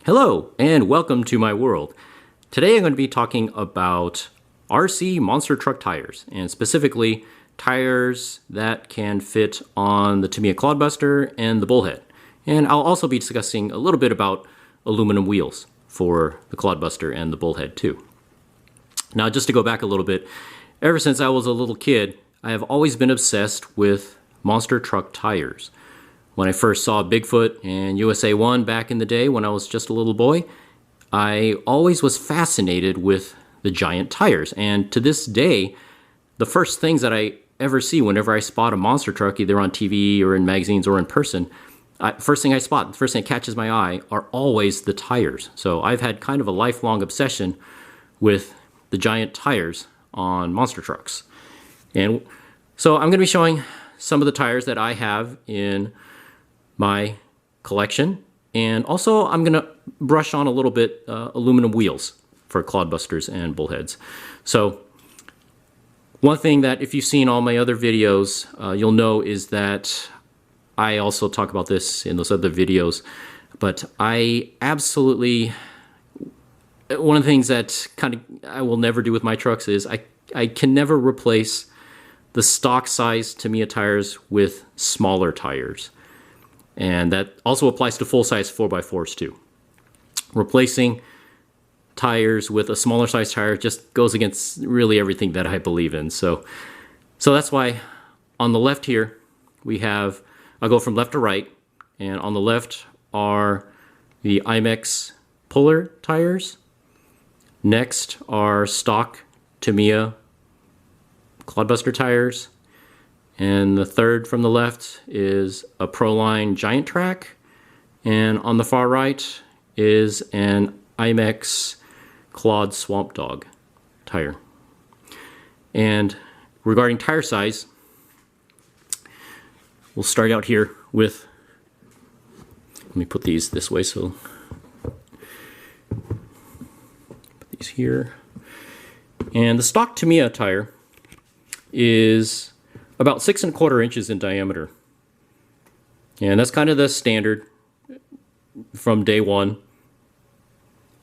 Hello and welcome to my world. Today I'm going to be talking about RC monster truck tires, and specifically tires that can fit on the Tamiya Clod Buster and the Bullhead. And I'll also be discussing a little bit about aluminum wheels for the Clod Buster and the Bullhead too. Now, just to go back a little bit, ever since I was a little kid, I have always been obsessed with monster truck tires. When I first saw Bigfoot and USA 1 back in the day when I was just a little boy, I always was fascinated with the giant tires. And to this day, the first things that I ever see whenever I spot a monster truck, either on TV or in magazines or in person, first thing I spot, the first thing that catches my eye are always the tires. So I've had kind of a lifelong obsession with the giant tires on monster trucks. And so I'm going to be showing some of the tires that I have in my collection, and also I'm going to brush on a little bit aluminum wheels for Clod Busters and Bullheads. So one thing that if you've seen all my other videos, you'll know is that I also talk about this in those other videos, but I absolutely, one of the things that I will never do with my trucks is I can never replace the stock size Tamiya tires with smaller tires. And that also applies to full-size 4x4s too. Replacing tires with a smaller size tire just goes against really everything that I believe in. So that's why on the left here we have, I'll go from left to right, and on the left are the Imex puller tires. Next are stock Tamiya Clod Buster tires. And the third from the left is a Proline Giant Track. And on the far right is an Imex Clod Swamp Dog tire. And regarding tire size, we'll start out here with, let me put these this way, so put these here. And the stock Tamiya tire is about 6 1/4 inches in diameter. And that's kind of the standard from day one.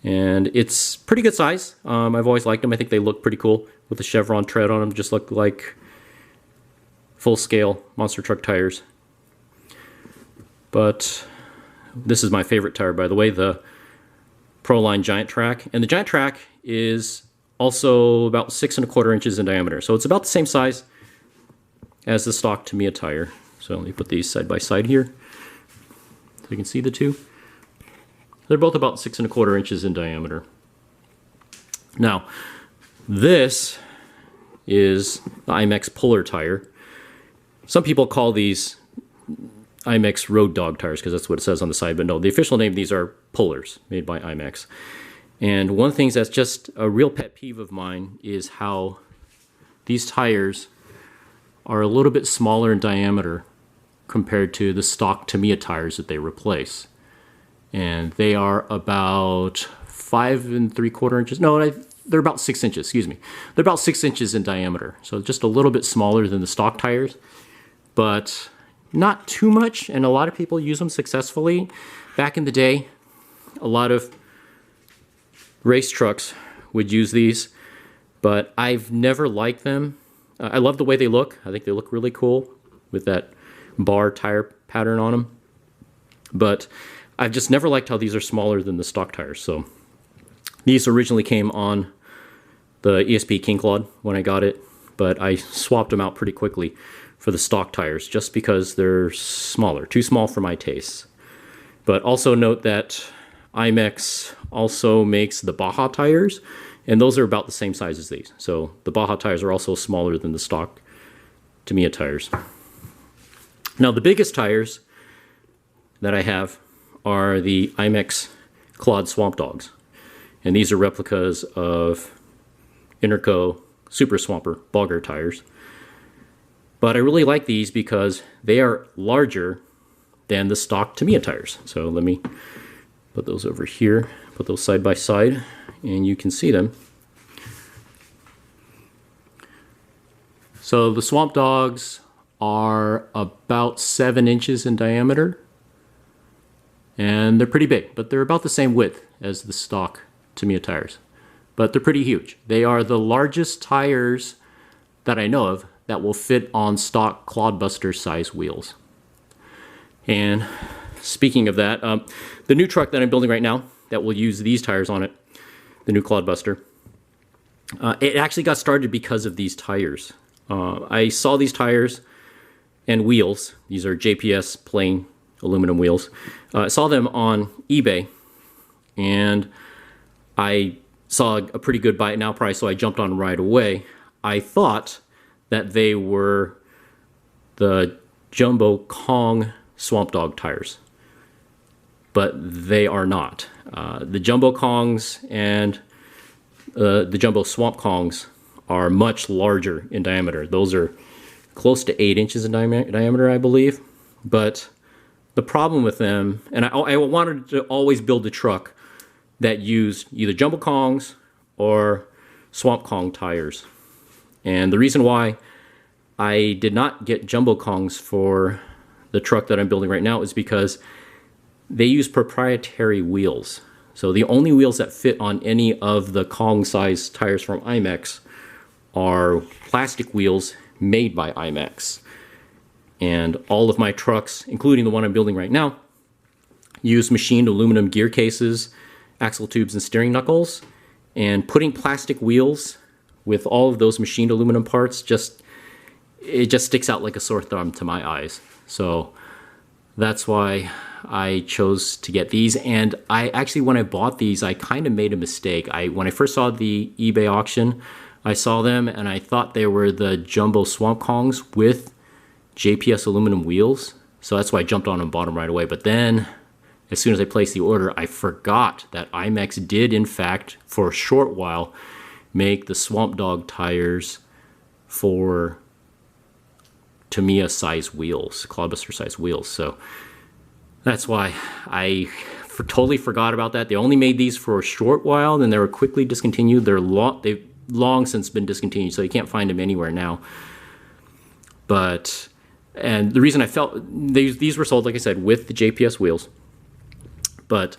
And it's pretty good size. I've always liked them. I think they look pretty cool with the chevron tread on them. Just look like full-scale monster truck tires. But this is my favorite tire, by the way, the Proline Giant Track. And the Giant Track is also about 6 1/4 inches in diameter. So it's about the same size as the stock Tamiya tire. So let me put these side by side here so you can see the two. They're both about 6 1/4 inches in diameter. Now, this is the Imex puller tire. Some people call these Imex Road Dog tires because that's what it says on the side, but no, the official name of these are pullers made by Imex. And one of the things that's just a real pet peeve of mine is how these tires are a little bit smaller in diameter compared to the stock Tamiya tires that they replace. And they are about 5 3/4 inches. No, they're about 6 inches, excuse me. They're about 6 inches in diameter. So just a little bit smaller than the stock tires, but not too much. And a lot of people use them successfully. Back in the day, a lot of race trucks would use these, but I've never liked them. I love the way they look. I think they look really cool with that bar tire pattern on them. But I've just never liked how these are smaller than the stock tires. So these originally came on the ESP King Clod when I got it, but I swapped them out pretty quickly for the stock tires just because they're smaller, too small for my tastes. But also note that Imex also makes the Baja tires, and those are about the same size as these. So the Baja tires are also smaller than the stock Tamiya tires. Now the biggest tires that I have are the Imex Clod Swamp Dogs. And these are replicas of Interco Super Swamper Bogger tires. But I really like these because they are larger than the stock Tamiya tires. So let me put those over here, put those side by side, and you can see them. So the Swamp Dogs are about 7 inches in diameter, and they're pretty big, but they're about the same width as the stock Tamiya tires. But they're pretty huge. They are the largest tires that I know of that will fit on stock Clod Buster size wheels. And speaking of that, the new truck that I'm building right now that will use these tires on it, the new Clod Buster, it actually got started because of these tires. I saw these tires and wheels. These are JPS plain aluminum wheels. I saw them on eBay, and I saw a pretty good buy it now price, so I jumped on right away. I thought that they were the Jumbo Kong Swamp Dog tires, but they are not. The Jumbo Kongs and the Jumbo Swamp Kongs are much larger in diameter. Those are close to 8 inches in diameter, I believe. But the problem with them, and I wanted to always build a truck that used either Jumbo Kongs or Swamp Kong tires. And the reason why I did not get Jumbo Kongs for the truck that I'm building right now is because they use proprietary wheels. So the only wheels that fit on any of the Kong size tires from Imex are plastic wheels made by Imex. And all of my trucks, including the one I'm building right now, use machined aluminum gear cases, axle tubes, and steering knuckles. And putting plastic wheels with all of those machined aluminum parts it just sticks out like a sore thumb to my eyes. So that's why I chose to get these. And I actually, when I bought these, I kind of made a mistake. When I first saw the eBay auction, I saw them and I thought they were the Jumbo Swamp Kongs with JPS aluminum wheels. So that's why I jumped on them and bought them right away. But then, as soon as I placed the order, I forgot that Imex did, in fact, for a short while, make the Swamp Dog tires for Tamiya size wheels, Clod Buster size wheels. So that's why I totally forgot about that. They only made these for a short while, then they were quickly discontinued. They've long since been discontinued, so you can't find them anywhere now. And the reason I felt these were sold, like I said, with the JPS wheels. But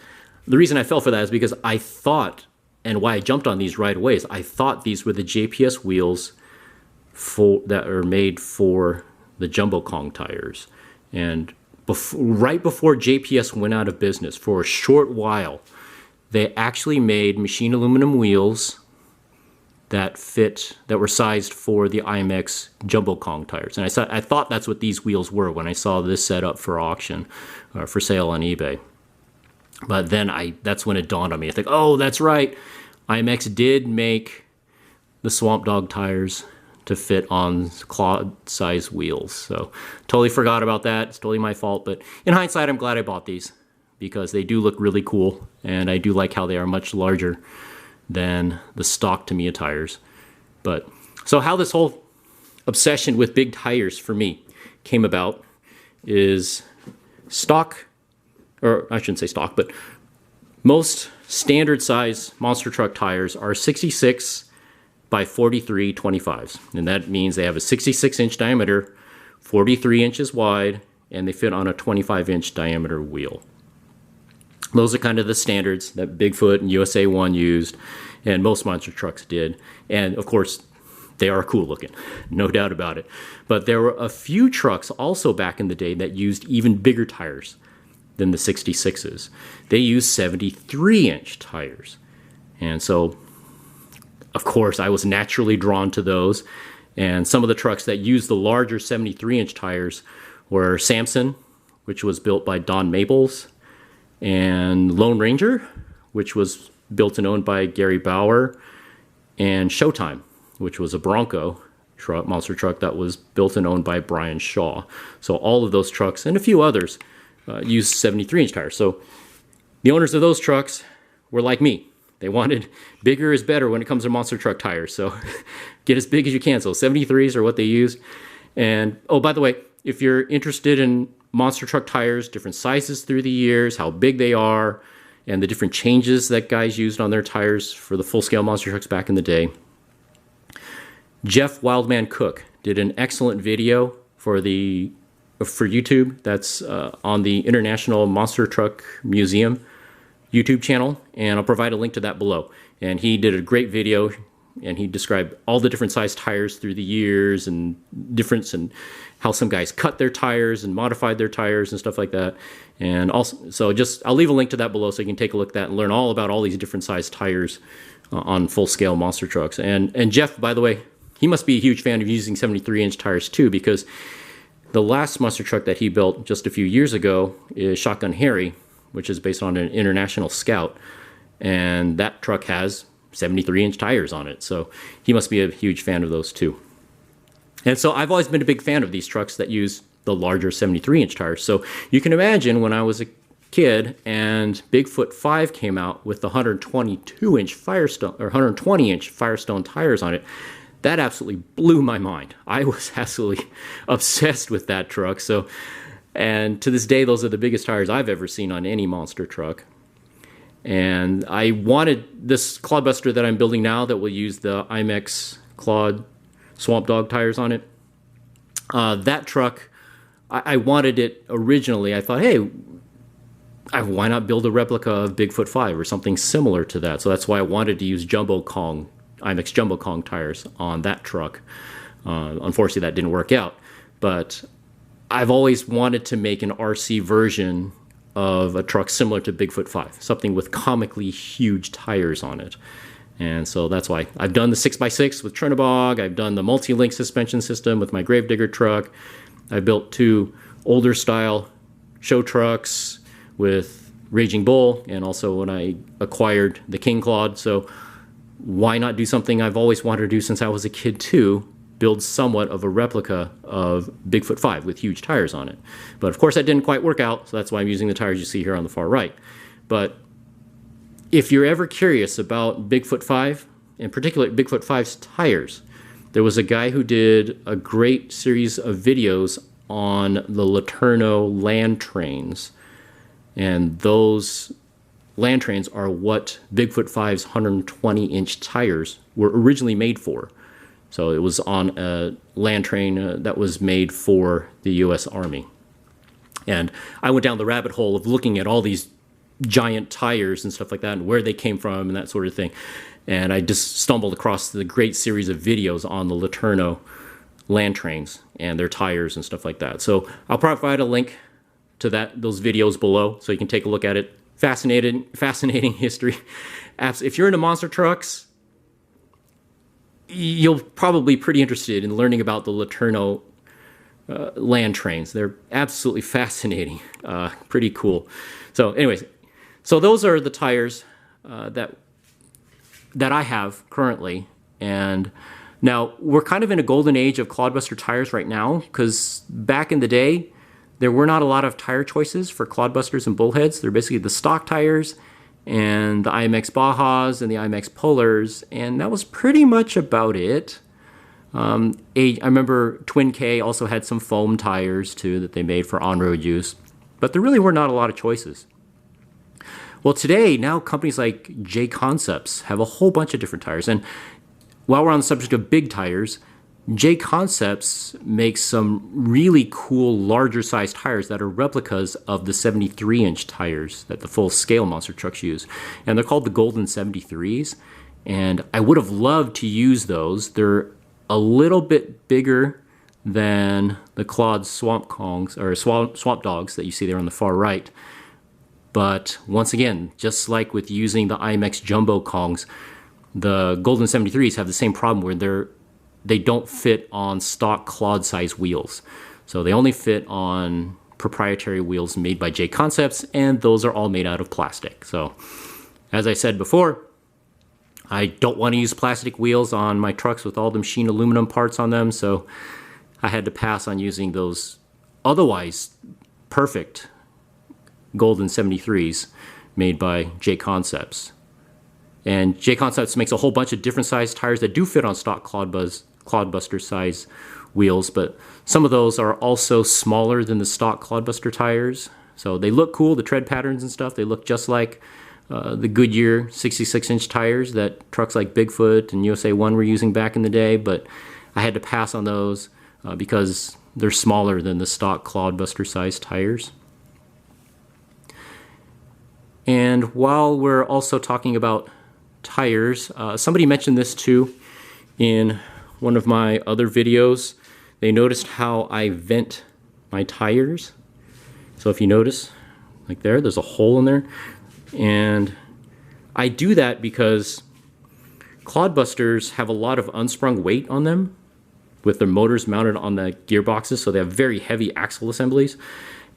the reason I fell for that is because I thought, and why I jumped on these right away, is I thought these were the JPS wheels that are made for the Jumbo Kong tires. And right before JPS went out of business, for a short while, they actually made machined aluminum wheels that were sized for the Imex Jumbo Kong tires. And I thought that's what these wheels were when I saw this set up for auction, or for sale on eBay. But then that's when it dawned on me. I think, oh, that's right. Imex did make the Swamp Dog tires to fit on Clod size wheels. So totally forgot about that. It's totally my fault. But in hindsight, I'm glad I bought these because they do look really cool. And I do like how they are much larger than the stock Tamiya tires. But so how this whole obsession with big tires for me came about is stock, or I shouldn't say stock, but most standard size monster truck tires are 66 by 43 25s. And that means they have a 66-inch diameter, 43 inches wide, and they fit on a 25-inch diameter wheel. Those are kind of the standards that Bigfoot and USA 1 used, and most monster trucks did. And of course, they are cool looking, no doubt about it. But there were a few trucks also back in the day that used even bigger tires than the 66s. They used 73-inch tires. And so, of course, I was naturally drawn to those. And some of the trucks that used the larger 73-inch tires were Samson, which was built by Don Maples, and Lone Ranger, which was built and owned by Gary Bauer, and Showtime, which was a Bronco truck, monster truck that was built and owned by Brian Shaw. So all of those trucks and a few others used 73-inch tires. So the owners of those trucks were like me. They wanted bigger is better when it comes to monster truck tires. So get as big as you can. So 73s are what they used. And oh, by the way, if you're interested in monster truck tires, different sizes through the years, how big they are, and the different changes that guys used on their tires for the full-scale monster trucks back in the day, Jeff Wildman Cook did an excellent video for the for YouTube. That's on the International Monster Truck Museum YouTube channel, and I'll provide a link to that below. And he did a great video, and he described all the different size tires through the years and difference and how some guys cut their tires and modified their tires and stuff like that. And also, so I'll leave a link to that below so you can take a look at that and learn all about all these different size tires on full-scale monster trucks. And Jeff, by the way, he must be a huge fan of using 73-inch tires too, because the last monster truck that he built just a few years ago is Shotgun Harry, which is based on an International Scout, and that truck has 73-inch tires on it. So he must be a huge fan of those too. And so I've always been a big fan of these trucks that use the larger 73-inch tires. So you can imagine when I was a kid and Bigfoot 5 came out with the 122-inch Firestone or 120-inch Firestone tires on it, that absolutely blew my mind. I was absolutely obsessed with that truck. So, and to this day, those are the biggest tires I've ever seen on any monster truck. And I wanted this Clod Buster that I'm building now that will use the Imex Clod Swamp Dog tires on it. That truck, I wanted it originally. I thought, hey, why not build a replica of Bigfoot 5 or something similar to that? So that's why I wanted to use Jumbo Kong, Imex Jumbo Kong tires on that truck. Unfortunately, that didn't work out. But I've always wanted to make an RC version of a truck similar to Bigfoot 5, something with comically huge tires on it. And so that's why I've done the 6x6 with Trinabog. I've done the multi-link suspension system with my Gravedigger truck. I built 2 older style show trucks with Raging Bull, and also when I acquired the King Clod. So why not do something I've always wanted to do since I was a kid too, build somewhat of a replica of Bigfoot 5 with huge tires on it. But of course that didn't quite work out, so that's why I'm using the tires you see here on the far right. But if you're ever curious about Bigfoot 5, in particular Bigfoot 5's tires, there was a guy who did a great series of videos on the LeTourneau land trains. And those land trains are what Bigfoot 5's 120-inch tires were originally made for. So it was on a land train that was made for the U.S. Army. And I went down the rabbit hole of looking at all these giant tires and stuff like that and where they came from and that sort of thing. And I just stumbled across the great series of videos on the LeTourneau land trains and their tires and stuff like that. So I'll provide a link to those videos below so you can take a look at it. Fascinating history. If you're into monster trucks, you'll probably be pretty interested in learning about the LeTourneau land trains. They're absolutely fascinating, pretty cool. So anyways, so those are the tires that I have currently. And now we're kind of in a golden age of Clodbuster tires right now, because back in the day, there were not a lot of tire choices for Clodbusters and Bullheads. They're basically the stock tires and the Imex Bajas and the Imex Polars, and that was pretty much about it. I remember Twin K also had some foam tires too that they made for on-road use, but there really were not a lot of choices. Well, today, now companies like J Concepts have a whole bunch of different tires, and while we're on the subject of big tires, J Concepts makes some really cool larger size tires that are replicas of the 73-inch tires that the full-scale monster trucks use. And they're called the Golden 73s. And I would have loved to use those. They're a little bit bigger than the Clod Swamp Kongs or Swamp Dogs that you see there on the far right. But once again, just like with using the Imex Jumbo Kongs, the Golden 73s have the same problem where they don't fit on stock Clod size wheels. So they only fit on proprietary wheels made by J Concepts, and those are all made out of plastic. So as I said before, I don't want to use plastic wheels on my trucks with all the machined aluminum parts on them, so I had to pass on using those otherwise perfect Golden 73s made by J Concepts. And J Concepts makes a whole bunch of different size tires that do fit on stock Clodbuster size wheels, but some of those are also smaller than the stock Clodbuster tires. So they look cool, the tread patterns and stuff, they look just like the Goodyear 66-inch tires that trucks like Bigfoot and USA 1 were using back in the day, but I had to pass on those because they're smaller than the stock Clod Buster size tires. And while we're also talking about tires, somebody mentioned this too in one of my other videos. They noticed how I vent my tires. So if you notice, like there's a hole in there. And I do that because Clod Busters have a lot of unsprung weight on them with their motors mounted on the gearboxes, so they have very heavy axle assemblies.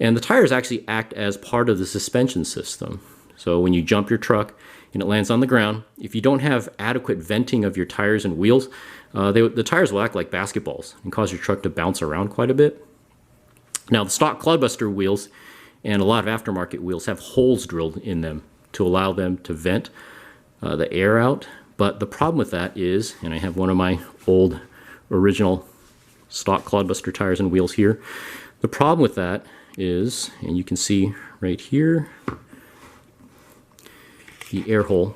And the tires actually act as part of the suspension system. So when you jump your truck and it lands on the ground, if you don't have adequate venting of your tires and wheels, the tires will act like basketballs and cause your truck to bounce around quite a bit. Now the stock Clod Buster wheels and a lot of aftermarket wheels have holes drilled in them to allow them to vent the air out. But the problem with that is, and I have one of my old original stock Clod Buster tires and wheels here. The problem with that is, and you can see right here, the air hole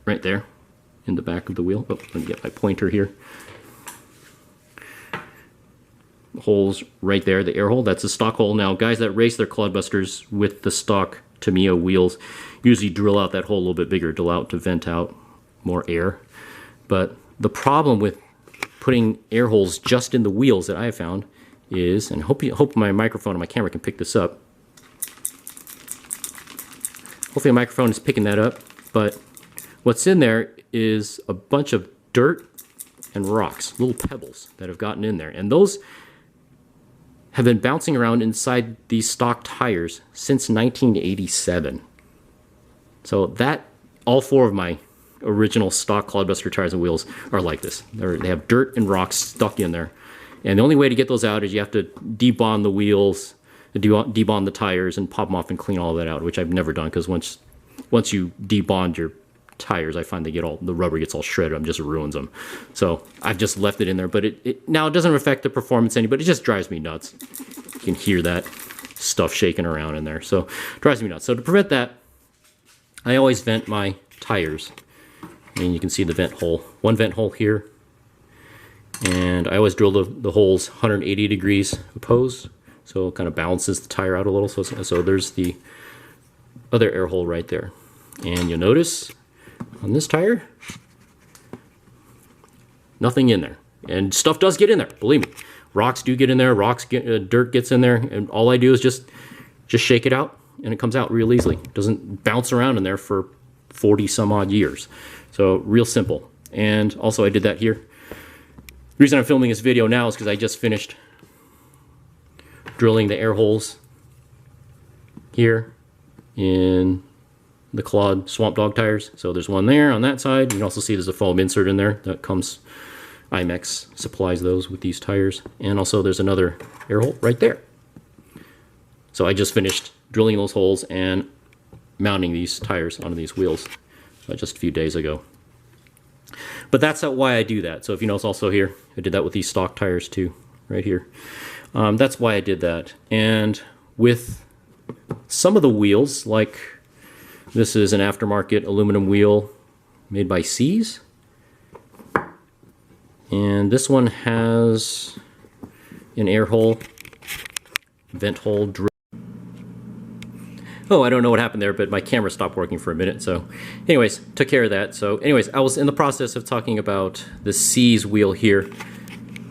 right there in the back of the wheel. Oh, let me get my pointer here. Holes right there, the air hole, that's a stock hole. Now guys that race their Clod Busters with the stock Tamiya wheels usually drill out that hole a little bit bigger, to vent out more air. But the problem with putting air holes just in the wheels that I have found is, and hope my microphone and my camera can pick this up. Hopefully the microphone is picking that up, but what's in there is a bunch of dirt and rocks, little pebbles that have gotten in there. And those have been bouncing around inside these stock tires since 1987. So that, all four of my original stock Clod Buster tires and wheels are like this. They have dirt and rocks stuck in there. And the only way to get those out is you have to debond the wheels, debond the tires, and pop them off and clean all of that out, which I've never done, because once you debond your tires, I find the rubber gets all shredded and just ruins them. So I've just left it in there, but now it doesn't affect the performance any, but it just drives me nuts. You can hear that stuff shaking around in there, so it drives me nuts. So to prevent that, I always vent my tires. And you can see the vent hole, one vent hole here. And I always drill the holes 180 degrees opposed, so it kind of balances the tire out a little. So there's the other air hole right there. And you'll notice on this tire, nothing in there. And stuff does get in there, believe me. Rocks do get in there, dirt gets in there, and all I do is just shake it out, and it comes out real easily. It doesn't bounce around in there for 40 some odd years. So real simple. And also I did that here. The reason I'm filming this video now is because I just finished drilling the air holes here in the Clod Swamp Dog tires. So there's one there on that side. You can also see there's a foam insert in there that comes, Imex supplies those with these tires. And also there's another air hole right there. So I just finished drilling those holes and mounting these tires onto these wheels just a few days ago. But that's not why I do that. So if you notice also here, I did that with these stock tires too, right here. That's why I did that. And with some of the wheels, like this is an aftermarket aluminum wheel made by C's. And this one has an air hole, vent hole drill. Oh, I don't know what happened there, but my camera stopped working for a minute. So anyways, took care of that. So anyways, I was in the process of talking about the C's wheel here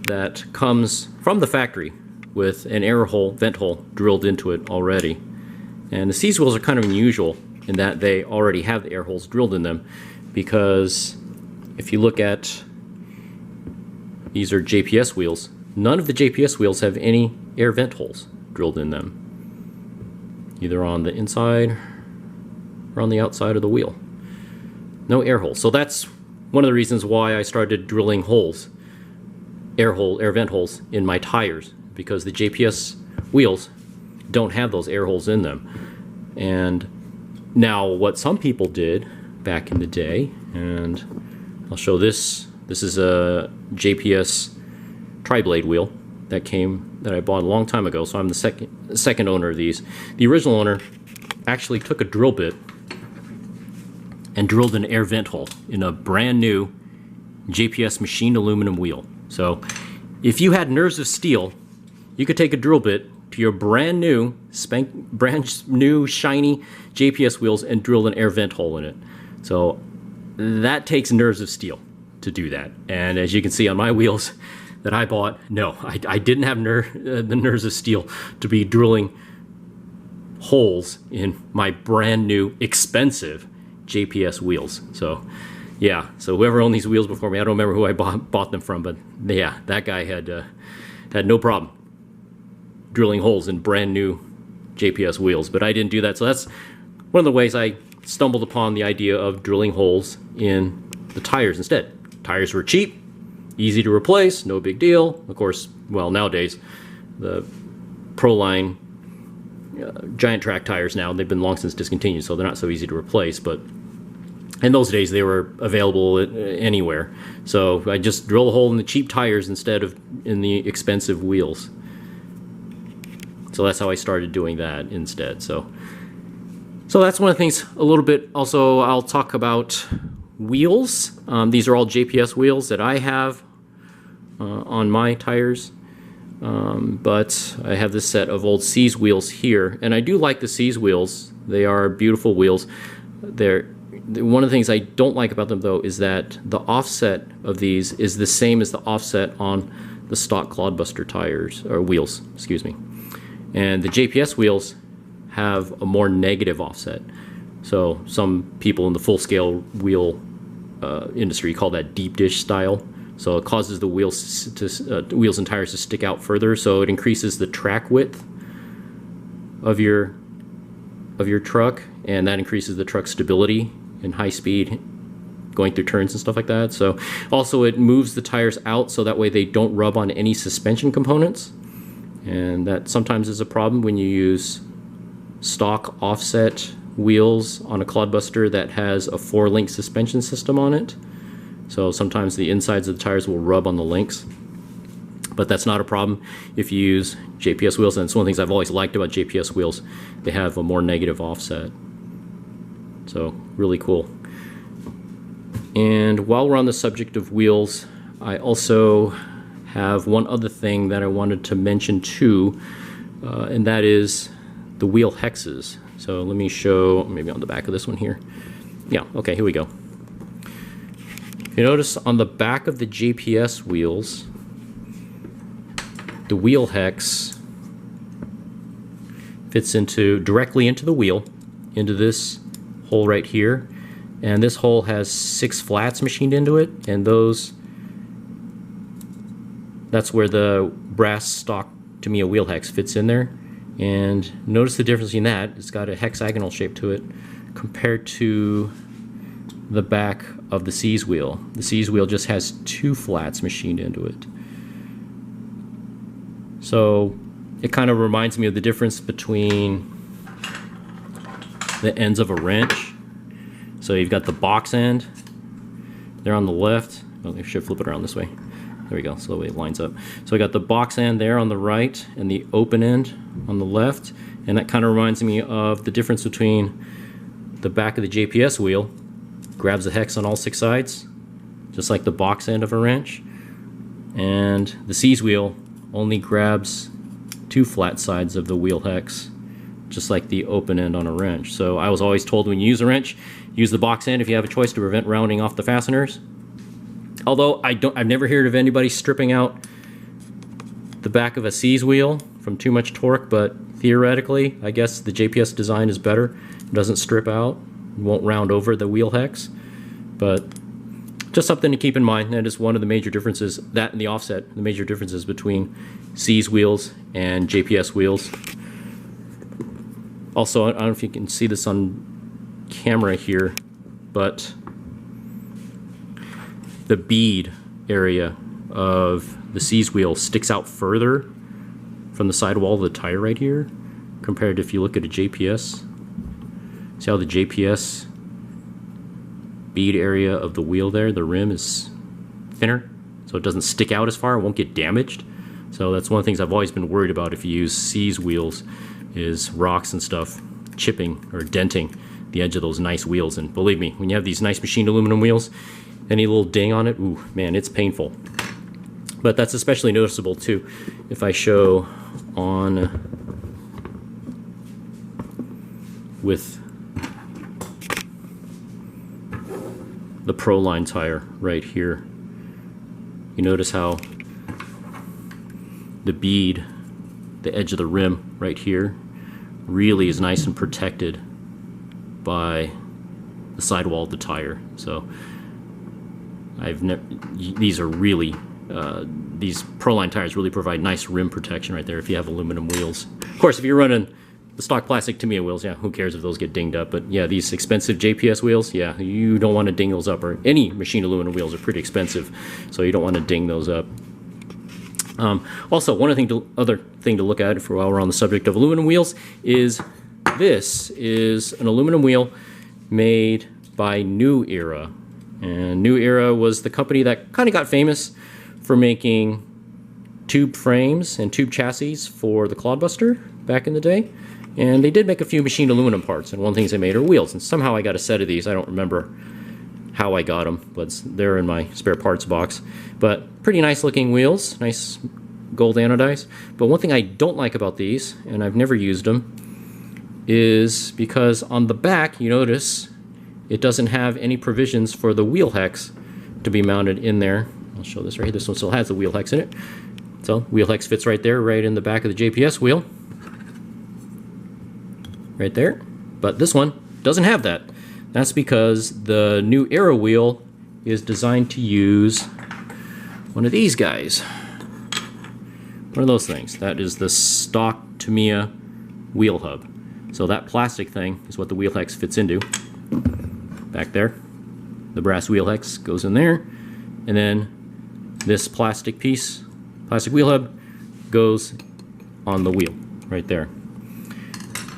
that comes from the factory with an air hole, vent hole drilled into it already. And the C's wheels are kind of unusual in that they already have the air holes drilled in them, because if you look at, these are JPS wheels, none of the JPS wheels have any air vent holes drilled in them, either on the inside or on the outside of the wheel. No air holes. So that's one of the reasons why I started drilling holes, air vent holes in my tires, because the JPS wheels don't have those air holes in them. And now what some people did back in the day, and I'll show this. This is a JPS tri-blade wheel that I bought a long time ago, so I'm the second owner of these. The original owner actually took a drill bit and drilled an air vent hole in a brand new JPS machined aluminum wheel. So if you had nerves of steel, you could take a drill bit to your brand new shiny JPS wheels and drill an air vent hole in it. So that takes nerves of steel to do that. And as you can see on my wheels that I bought, no, I didn't have the nerves of steel to be drilling holes in my brand new expensive JPS wheels. So yeah, so whoever owned these wheels before me, I don't remember who I bought them from, but yeah, that guy had no problem drilling holes in brand new JPS wheels, but I didn't do that. So that's one of the ways I stumbled upon the idea of drilling holes in the tires instead. Tires were cheap, easy to replace, no big deal. Of course, well, nowadays, the Proline giant track tires now, they've been long since discontinued, so they're not so easy to replace, but in those days they were available anywhere. So I just drill a hole in the cheap tires instead of in the expensive wheels. So that's how I started doing that instead. So that's one of the things a little bit. Also, I'll talk about wheels. These are all JPS wheels that I have on my tires. But I have this set of old C's wheels here, and I do like the C's wheels. They are beautiful wheels. One of the things I don't like about them, though, is that the offset of these is the same as the offset on the stock Clod Buster tires, or wheels, excuse me. And the JPS wheels have a more negative offset. So some people in the full-scale wheel industry call that deep dish style. So it causes the wheels and tires to stick out further. So it increases the track width of your truck, and that increases the truck stability in high speed going through turns and stuff like that. So also it moves the tires out so that way they don't rub on any suspension components. And that sometimes is a problem when you use stock offset wheels on a Clod Buster that has a 4-link suspension system on it. So sometimes the insides of the tires will rub on the links, but that's not a problem if you use JPS wheels. And it's one of the things I've always liked about JPS wheels. They have a more negative offset. So really cool. And while we're on the subject of wheels, I also have one other thing that I wanted to mention too, and that is the wheel hexes. So let me show, maybe on the back of this one here. Yeah, okay, here we go. If you notice on the back of the JPS wheels, the wheel hex fits directly into the wheel, into this hole right here. And this hole has 6 flats machined into it, and that's where the brass stock Tamiya wheel hex fits in there. And notice the difference in that. It's got a hexagonal shape to it compared to the back of the C's wheel. The C's wheel just has 2 flats machined into it. So it kind of reminds me of the difference between the ends of a wrench. So you've got the box end there on the left. Oh, I should flip it around this way. There we go, so the way it lines up. So I got the box end there on the right and the open end on the left. And that kind of reminds me of the difference between the back of the JPS wheel. Grabs the hex on all 6 sides, just like the box end of a wrench. And the C's wheel only grabs 2 flat sides of the wheel hex, just like the open end on a wrench. So I was always told when you use a wrench, use the box end if you have a choice to prevent rounding off the fasteners. Although I've never heard of anybody stripping out the back of a C's wheel from too much torque, but theoretically, I guess the JPS design is better. It doesn't strip out, won't round over the wheel hex. But just something to keep in mind. That is one of the major differences, that and the offset, the major differences between C's wheels and JPS wheels. Also, I don't know if you can see this on camera here, but the bead area of the C's wheel sticks out further from the sidewall of the tire right here compared to if you look at a JPS. See how the JPS bead area of the wheel there, the rim is thinner, so it doesn't stick out as far, it won't get damaged. So that's one of the things I've always been worried about if you use C's wheels, is rocks and stuff chipping or denting the edge of those nice wheels. And believe me, when you have these nice machined aluminum wheels, any little ding on it, ooh, man, it's painful. But that's especially noticeable too if I show on with the Proline tire right here. You notice how the bead, the edge of the rim right here, really is nice and protected by the sidewall of the tire. So these are really these Proline tires really provide nice rim protection right there if you have aluminum wheels. Of course, if you're running the stock plastic Tamiya wheels, yeah, who cares if those get dinged up? But yeah, these expensive JPS wheels, yeah, you don't want to ding those up. Or any machine aluminum wheels are pretty expensive, so you don't want to ding those up. Also, one other thing to look at for while we're on the subject of aluminum wheels is this is an aluminum wheel made by New Era. And New Era was the company that kind of got famous for making tube frames and tube chassis for the Clod Buster back in the day. And they did make a few machined aluminum parts, and one of the things they made are wheels. And somehow I got a set of these. I don't remember how I got them, but they're in my spare parts box. But pretty nice looking wheels, nice gold anodized. But one thing I don't like about these, and I've never used them, is because on the back, you notice it doesn't have any provisions for the wheel hex to be mounted in there. I'll show this right here. This one still has the wheel hex in it. So wheel hex fits right there, right in the back of the JPS wheel. Right there. But this one doesn't have that. That's because the New Era wheel is designed to use one of these guys. One of those things. That is the stock Tamiya wheel hub. So that plastic thing is what the wheel hex fits into. Back there. The brass wheel hex goes in there. And then this plastic piece, plastic wheel hub, goes on the wheel right there.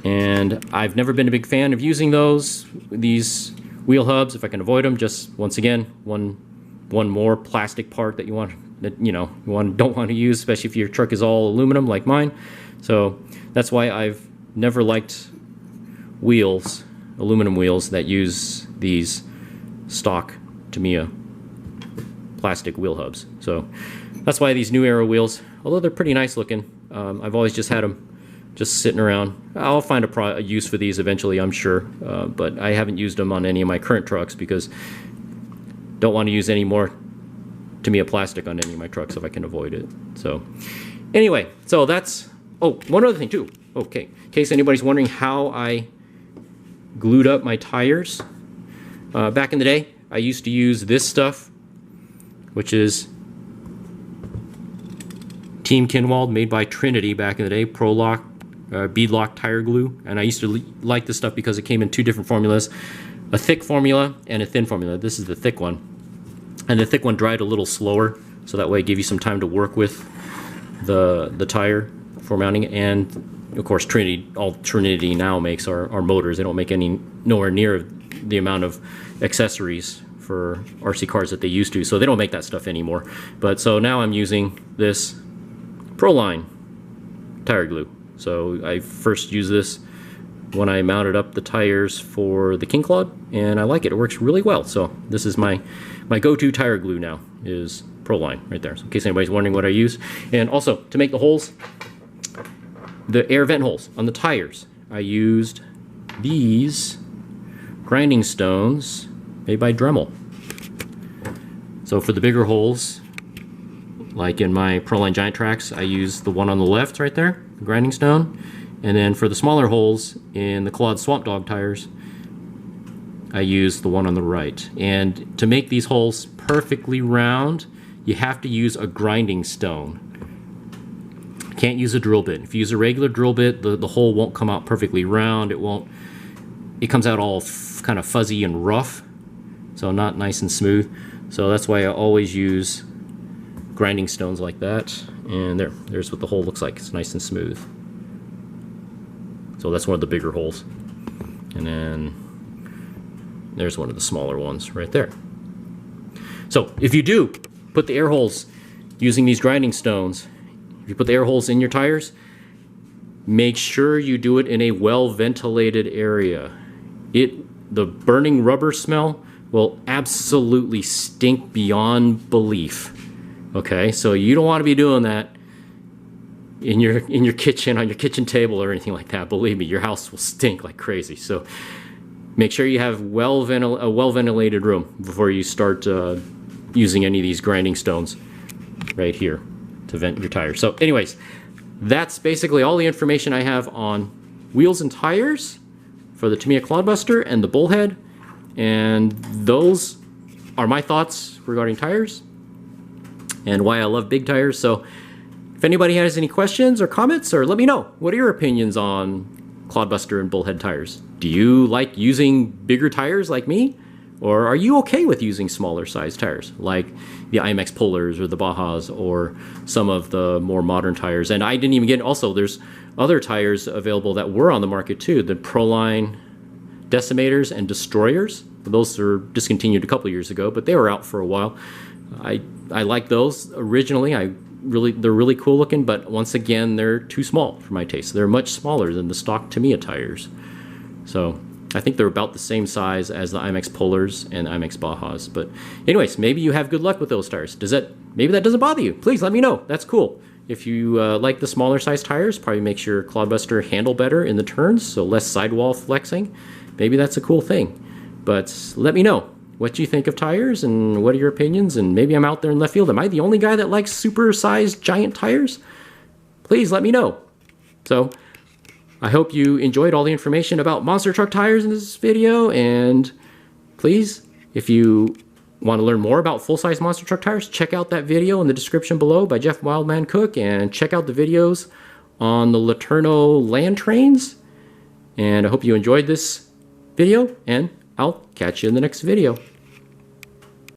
And I've never been a big fan of using these wheel hubs if I can avoid them. Just once again, one more plastic part that don't want to use, especially if your truck is all aluminum like mine. So that's why I've never liked wheels, aluminum wheels that use these stock Tamiya plastic wheel hubs. So that's why these New Era wheels, although they're pretty nice looking, I've always just had them just sitting around. I'll find a use for these eventually, I'm sure, but I haven't used them on any of my current trucks because don't want to use any more Tamiya plastic on any of my trucks if I can avoid it. So anyway, so that's, oh, one other thing too. Okay, in case anybody's wondering how I glued up my tires. Back in the day, I used to use this stuff, which is Team Kinwald, made by Trinity back in the day, Pro-Lock, beadlock tire glue. And I used to like this stuff because it came in two different formulas, a thick formula and a thin formula. This is the thick one. And the thick one dried a little slower, so that way it gave you some time to work with the tire for mounting. And of course, all Trinity now makes are motors. They don't make nowhere near the amount of accessories for RC cars that they used to, so they don't make that stuff anymore. But so now I'm using this Proline tire glue. So I first used this when I mounted up the tires for the King Clod, and I like it. It works really well. So this is my go-to tire glue now is Proline right there. So in case anybody's wondering what I use. And also to make the holes, the air vent holes on the tires, I used these grinding stones made by Dremel. So for the bigger holes, like in my Proline Giant Tracks, I use the one on the left right there, the grinding stone. And then for the smaller holes in the Clod Swamp Dog tires, I use the one on the right. And to make these holes perfectly round, you have to use a grinding stone. You can't use a drill bit. If you use a regular drill bit, the hole won't come out perfectly round. It comes out all kind of fuzzy and rough, so not nice and smooth. So that's why I always use grinding stones like that. And there's what the hole looks like. It's nice and smooth. So that's one of the bigger holes. And then there's one of the smaller ones right there. So if you do put the air holes using these grinding stones, if you put the air holes in your tires, make sure you do it in a well-ventilated area. The burning rubber smell will absolutely stink beyond belief Okay, so you don't want to be doing that in your kitchen, on your kitchen table or anything like that. Believe me, your house will stink like crazy. So make sure you have a well ventilated room before you start using any of these grinding stones right here to vent your tires. So anyways, that's basically all the information I have on wheels and tires for the Tamiya Clod Buster and the Bullhead. And those are my thoughts regarding tires and why I love big tires. So if anybody has any questions or comments, or let me know, what are your opinions on Clod Buster and Bullhead tires? Do you like using bigger tires like me? Or are you okay with using smaller size tires like the Imex Polars or the Bajas or some of the more modern tires? And I didn't even get, also there's other tires available that were on the market too, the Proline Decimators and Destroyers. Those were discontinued a couple years ago, but they were out for a while. I like those originally. They're really cool looking, but once again, they're too small for my taste. They're much smaller than the stock Tamiya tires. So I think they're about the same size as the Imex Polars and Imex Bajas. But anyways, maybe you have good luck with those tires. Maybe that doesn't bother you. Please let me know. That's cool. If you like the smaller size tires, probably makes your Clod Buster handle better in the turns, so less sidewall flexing. Maybe that's a cool thing. But let me know what you think of tires and what are your opinions, and maybe I'm out there in left field. Am I the only guy that likes super-sized giant tires? Please let me know. So I hope you enjoyed all the information about monster truck tires in this video, and please, if you want to learn more about full-size monster truck tires, check out that video in the description below by Jeff Wildman Cook, and check out the videos on the LeTourneau land trains. And I hope you enjoyed this video, and I'll catch you in the next video.